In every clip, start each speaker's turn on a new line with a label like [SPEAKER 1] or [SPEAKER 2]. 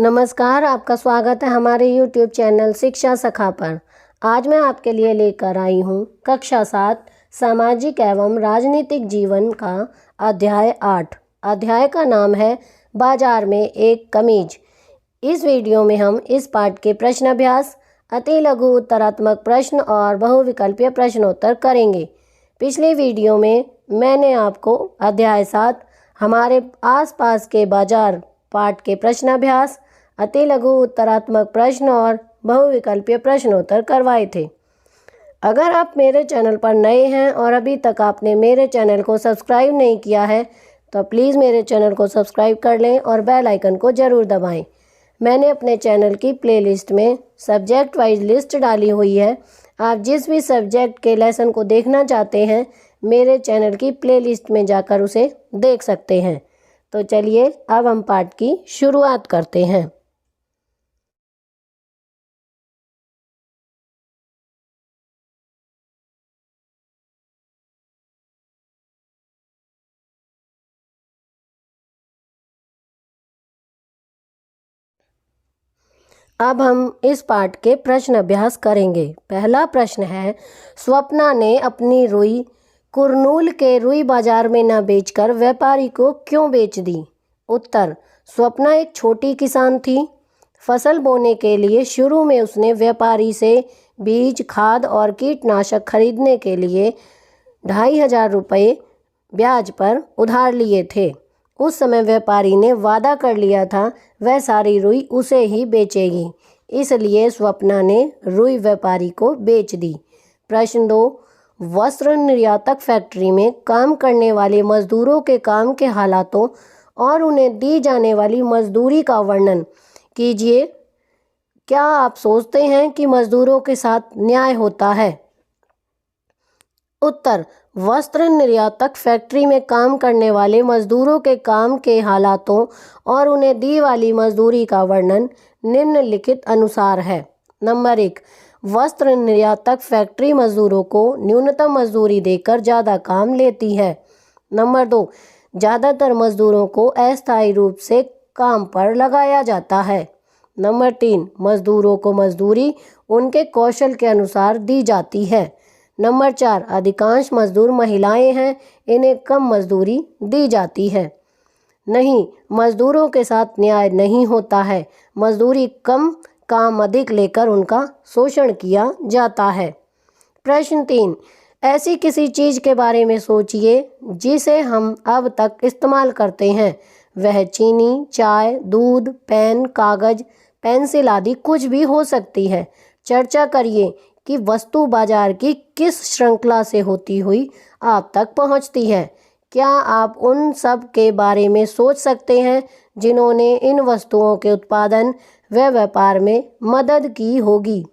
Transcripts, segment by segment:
[SPEAKER 1] नमस्कार, आपका स्वागत है हमारे YouTube चैनल शिक्षा सखा पर। आज मैं आपके लिए लेकर आई हूँ कक्षा 7 सामाजिक एवं राजनीतिक जीवन का अध्याय 8। अध्याय का नाम है बाजार में एक कमीज। इस वीडियो में हम इस पाठ के प्रश्न अभ्यास, अति लघु उत्तरात्मक प्रश्न और बहुविकल्पीय प्रश्नोत्तर करेंगे। पिछले वीडियो में मैंने आपको अध्याय 7 हमारे आसपास के बाजार पाठ के प्रश्नाभ्यास, अति लघु उत्तरात्मक प्रश्न और बहुविकल्पीय प्रश्नोत्तर करवाए थे। अगर आप मेरे चैनल पर नए हैं और अभी तक आपने मेरे चैनल को सब्सक्राइब नहीं किया है तो प्लीज़ मेरे चैनल को सब्सक्राइब कर लें और बेल आइकन को ज़रूर दबाएं। मैंने अपने चैनल की प्लेलिस्ट में सब्जेक्ट वाइज लिस्ट डाली हुई है। आप जिस भी सब्जेक्ट के लेसन को देखना चाहते हैं मेरे चैनल की प्लेलिस्ट में जाकर उसे देख सकते हैं। तो चलिए अब हम पाठ की शुरुआत करते हैं। अब हम इस पाठ के प्रश्न अभ्यास करेंगे। पहला प्रश्न है, स्वप्ना ने अपनी रुई कुरनूल के रुई बाजार में न बेचकर व्यापारी को क्यों बेच दी? उत्तर, स्वप्ना एक छोटी किसान थी। फसल बोने के लिए शुरू में उसने व्यापारी से बीज, खाद और कीटनाशक खरीदने के लिए 2500 रुपये ब्याज पर उधार लिए थे। उस समय व्यापारी ने वादा कर लिया था वह सारी रुई उसे ही बेचेगी, इसलिए स्वप्ना ने रुई व्यापारी को बेच दी। प्रश्न 2, वस्त्र निर्यातक फैक्ट्री में काम करने वाले मजदूरों के काम के हालातों और उन्हें दी जाने वाली मजदूरी का वर्णन कीजिए। क्या आप सोचते हैं कि मजदूरों के साथ न्याय होता है? उत्तर, वस्त्र निर्यातक फैक्ट्री में काम करने वाले मजदूरों के काम के हालातों और उन्हें दी वाली मजदूरी का वर्णन निम्नलिखित अनुसार है। नंबर 1, वस्त्र निर्यातक फैक्ट्री मजदूरों को न्यूनतम मजदूरी देकर ज़्यादा काम लेती है। नंबर 2, ज़्यादातर मजदूरों को अस्थायी रूप से काम पर लगाया जाता है। नंबर 3, मजदूरों को मजदूरी उनके कौशल के अनुसार दी जाती है। नंबर 4, अधिकांश मजदूर महिलाएं हैं, इन्हें कम मजदूरी दी जाती है। नहीं, मजदूरों के साथ न्याय नहीं होता है। मजदूरी कम, काम अधिक लेकर उनका शोषण किया जाता है। प्रश्न 3, ऐसी किसी चीज़ के बारे में सोचिए जिसे हम अब तक इस्तेमाल करते हैं। वह चीनी, चाय, दूध, पेन, कागज़, पेंसिल आदि कुछ भी हो सकती है। चर्चा करिए कि वस्तु बाजार की किस श्रृंखला से होती हुई आप तक पहुंचती है। क्या आप उन सब के बारे में सोच सकते हैं जिन्होंने इन वस्तुओं के उत्पादन व व्यापार में मदद की होगी?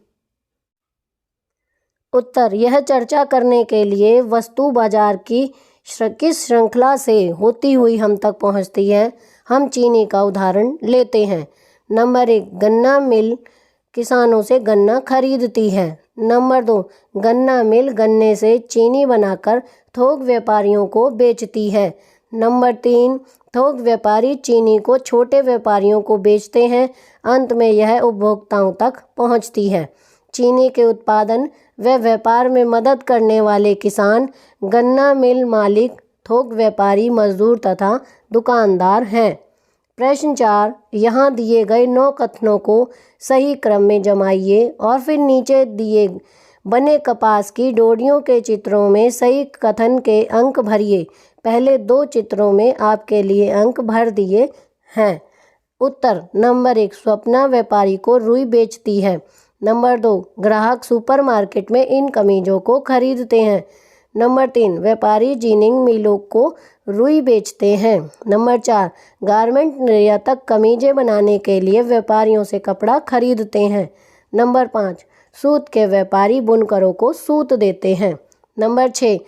[SPEAKER 1] उत्तर, यह चर्चा करने के लिए वस्तु बाजार की किस श्रृंखला से होती हुई हम तक पहुंचती है, हम चीनी का उदाहरण लेते हैं। नंबर 1, गन्ना मिल किसानों से गन्ना खरीदती है। नंबर 2, गन्ना मिल गन्ने से चीनी बनाकर थोक व्यापारियों को बेचती है। नंबर 3, थोक व्यापारी चीनी को छोटे व्यापारियों को बेचते हैं। अंत में यह उपभोक्ताओं तक पहुंचती है। चीनी के उत्पादन व व्यापार में मदद करने वाले किसान, गन्ना मिल मालिक, थोक व्यापारी, मजदूर तथा दुकानदार हैं। प्रश्न 4, यहाँ दिए गए 9 कथनों को सही क्रम में जमाइए और फिर नीचे दिए बने कपास की डोरियों के चित्रों में सही कथन के अंक भरिए। पहले 2 चित्रों में आपके लिए अंक भर दिए हैं। उत्तर, नंबर 1, स्वप्ना व्यापारी को रुई बेचती है। नंबर 2, ग्राहक सुपरमार्केट में इन कमीजों को खरीदते हैं। नंबर 3, व्यापारी जिनिंग मिलों को रुई बेचते हैं। नंबर 4, गारमेंट निर्यातक कमीजें बनाने के लिए व्यापारियों से कपड़ा खरीदते हैं। नंबर 5, सूत के व्यापारी बुनकरों को सूत देते हैं। नंबर 6,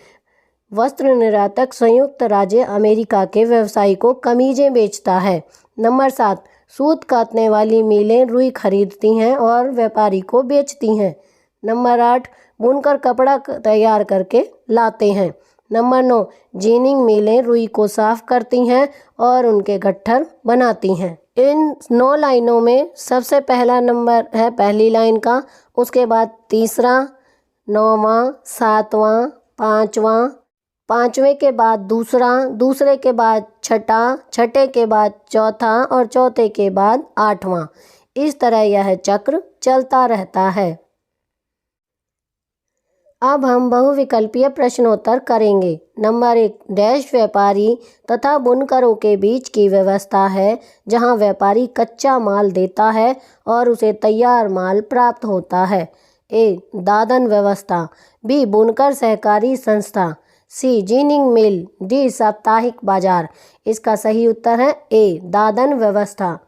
[SPEAKER 1] वस्त्र निर्यातक संयुक्त राज्य अमेरिका के व्यवसायी को कमीजें बेचता है। नंबर 7, सूत काटने वाली मिलें रुई खरीदती हैं और व्यापारी को बेचती हैं। नंबर 8, बुनकर कपड़ा तैयार करके लाते हैं। नंबर 9, जीनिंग मिलें रुई को साफ करती हैं और उनके गट्ठर बनाती हैं। इन 9 लाइनों में सबसे पहला नंबर है पहली लाइन का, उसके बाद तीसरा, 9वां, 7वां, 5वां, 5वें के बाद दूसरा, दूसरे के बाद छठा, छठे के बाद चौथा और चौथे के बाद 8वां। इस तरह यह चक्र चलता रहता है। अब हम बहुविकल्पीय प्रश्नोत्तर करेंगे। नंबर 1, डैश व्यापारी तथा बुनकरों के बीच की व्यवस्था है जहां व्यापारी कच्चा माल देता है और उसे तैयार माल प्राप्त होता है। ए, दादन व्यवस्था। बी, बुनकर सहकारी संस्था। सी, जीनिंग मिल। डी, साप्ताहिक बाजार। इसका सही उत्तर है ए, दादन व्यवस्था।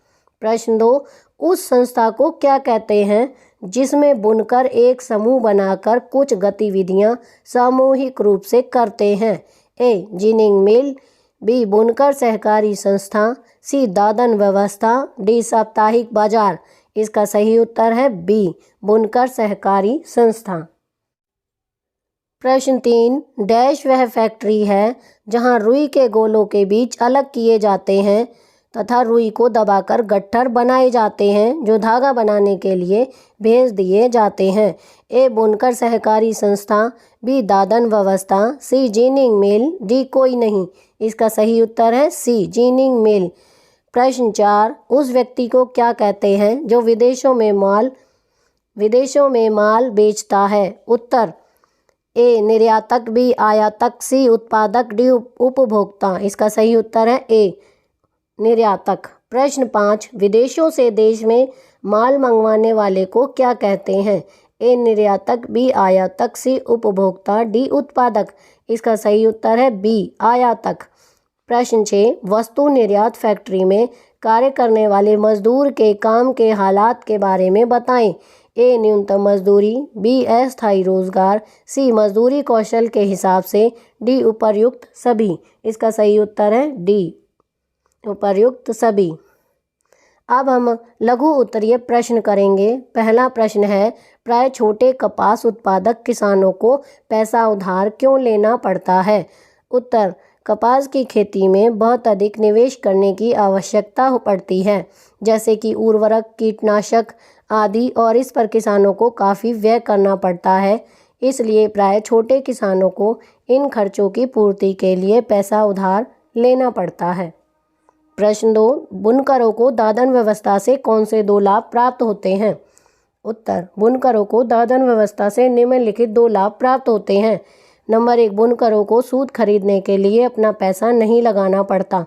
[SPEAKER 1] प्रश्न 2, उस संस्था को क्या कहते हैं जिसमें बुनकर एक समूह बनाकर कुछ गतिविधियां सामूहिक रूप से करते हैं। ए, जीनिंग मिल। बी, बुनकर सहकारी संस्था। सी, दादन व्यवस्था। डी, साप्ताहिक बाजार। इसका सही उत्तर है बी, बुनकर सहकारी संस्था। प्रश्न 3, डैश वह फैक्ट्री है जहां रुई के गोलों के बीच अलग किए जाते हैं तथा रुई को दबाकर गट्ठर बनाए जाते हैं जो धागा बनाने के लिए भेज दिए जाते हैं। ए, बुनकर सहकारी संस्था। बी, दादन व्यवस्था। सी, जीनिंग मिल। डी, कोई नहीं। इसका सही उत्तर है सी, जीनिंग मिल। प्रश्न 4, उस व्यक्ति को क्या कहते हैं जो विदेशों में माल बेचता है। उत्तर, ए, निर्यातक। बी, आयातक। सी, उत्पादक। डी, उपभोक्ता। इसका सही उत्तर है ए, निर्यातक। प्रश्न 5, विदेशों से देश में माल मंगवाने वाले को क्या कहते हैं। ए, निर्यातक। बी, आयातक। सी, उपभोक्ता। डी, उत्पादक। इसका सही उत्तर है बी, आयातक। प्रश्न 6, वस्तु निर्यात फैक्ट्री में कार्य करने वाले मजदूर के काम के हालात के बारे में बताएं। ए, न्यूनतम मजदूरी। बी, अस्थायी रोजगार। सी, मजदूरी कौशल के हिसाब से। डी, उपर्युक्त सभी। इसका सही उत्तर है डी, उपर्युक्त सभी। अब हम लघु उत्तरीय प्रश्न करेंगे। पहला प्रश्न है, प्राय छोटे कपास उत्पादक किसानों को पैसा उधार क्यों लेना पड़ता है। उत्तर, कपास की खेती में बहुत अधिक निवेश करने की आवश्यकता पड़ती है, जैसे कि उर्वरक, कीटनाशक आदि, और इस पर किसानों को काफ़ी व्यय करना पड़ता है। इसलिए प्राय छोटे किसानों को इन खर्चों की पूर्ति के लिए पैसा उधार लेना पड़ता है। प्रश्न 2, बुनकरों को दादन व्यवस्था से कौन से 2 लाभ प्राप्त होते हैं। उत्तर, बुनकरों को दादन व्यवस्था से निम्नलिखित 2 लाभ प्राप्त होते हैं। नंबर 1, बुनकरों को सूत खरीदने के लिए अपना पैसा नहीं लगाना पड़ता।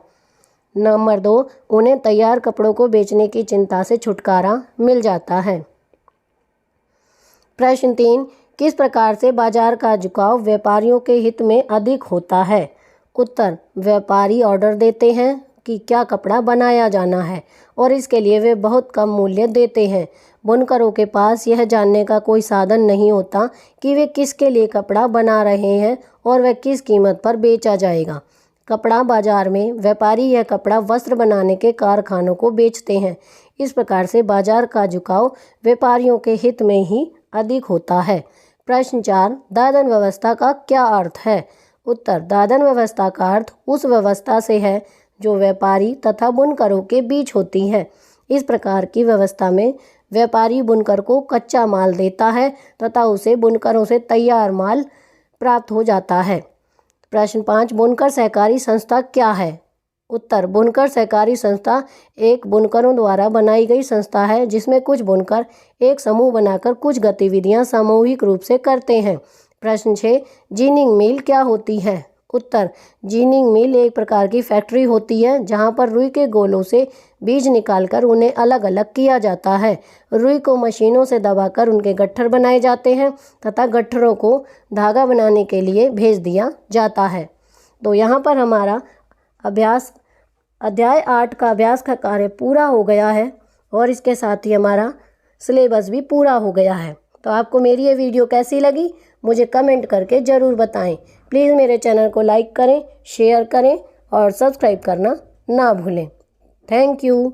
[SPEAKER 1] नंबर 2, उन्हें तैयार कपड़ों को बेचने की चिंता से छुटकारा मिल जाता है। प्रश्न 3, किस प्रकार से बाजार का झुकाव व्यापारियों के हित में अधिक होता है। उत्तर, व्यापारी ऑर्डर देते हैं कि क्या कपड़ा बनाया जाना है और इसके लिए वे बहुत कम मूल्य देते हैं। बुनकरों के पास यह जानने का कोई साधन नहीं होता कि वे किसके लिए कपड़ा बना रहे हैं और वह किस कीमत पर बेचा जाएगा। कपड़ा बाजार में व्यापारी यह कपड़ा वस्त्र बनाने के कारखानों को बेचते हैं। इस प्रकार से बाजार का झुकाव व्यापारियों के हित में ही अधिक होता है। प्रश्न 4, दादन व्यवस्था का क्या अर्थ है। उत्तर, दादन व्यवस्था का अर्थ उस व्यवस्था से है जो व्यापारी तथा बुनकरों के बीच होती है। इस प्रकार की व्यवस्था में व्यापारी बुनकर को कच्चा माल देता है तथा उसे बुनकरों से तैयार माल प्राप्त हो जाता है। प्रश्न 5, बुनकर सहकारी संस्था क्या है। उत्तर, बुनकर सहकारी संस्था एक बुनकरों द्वारा बनाई गई संस्था है जिसमें कुछ बुनकर एक समूह बनाकर कुछ गतिविधियां सामूहिक रूप से करते हैं। प्रश्न 6, जीनिंग मिल क्या होती है। उत्तर, जीनिंग मिल एक प्रकार की फैक्ट्री होती है जहां पर रुई के गोलों से बीज निकालकर उन्हें अलग अलग किया जाता है। रुई को मशीनों से दबाकर उनके गट्ठर बनाए जाते हैं तथा गट्ठरों को धागा बनाने के लिए भेज दिया जाता है। तो यहाँ पर हमारा अध्याय 8 का अभ्यास का कार्य पूरा हो गया है और इसके साथ ही हमारा सिलेबस भी पूरा हो गया है। तो आपको मेरी ये वीडियो कैसी लगी मुझे कमेंट करके ज़रूर बताएं। प्लीज़ मेरे चैनल को लाइक करें, शेयर करें और सब्सक्राइब करना ना भूलें। Thank you.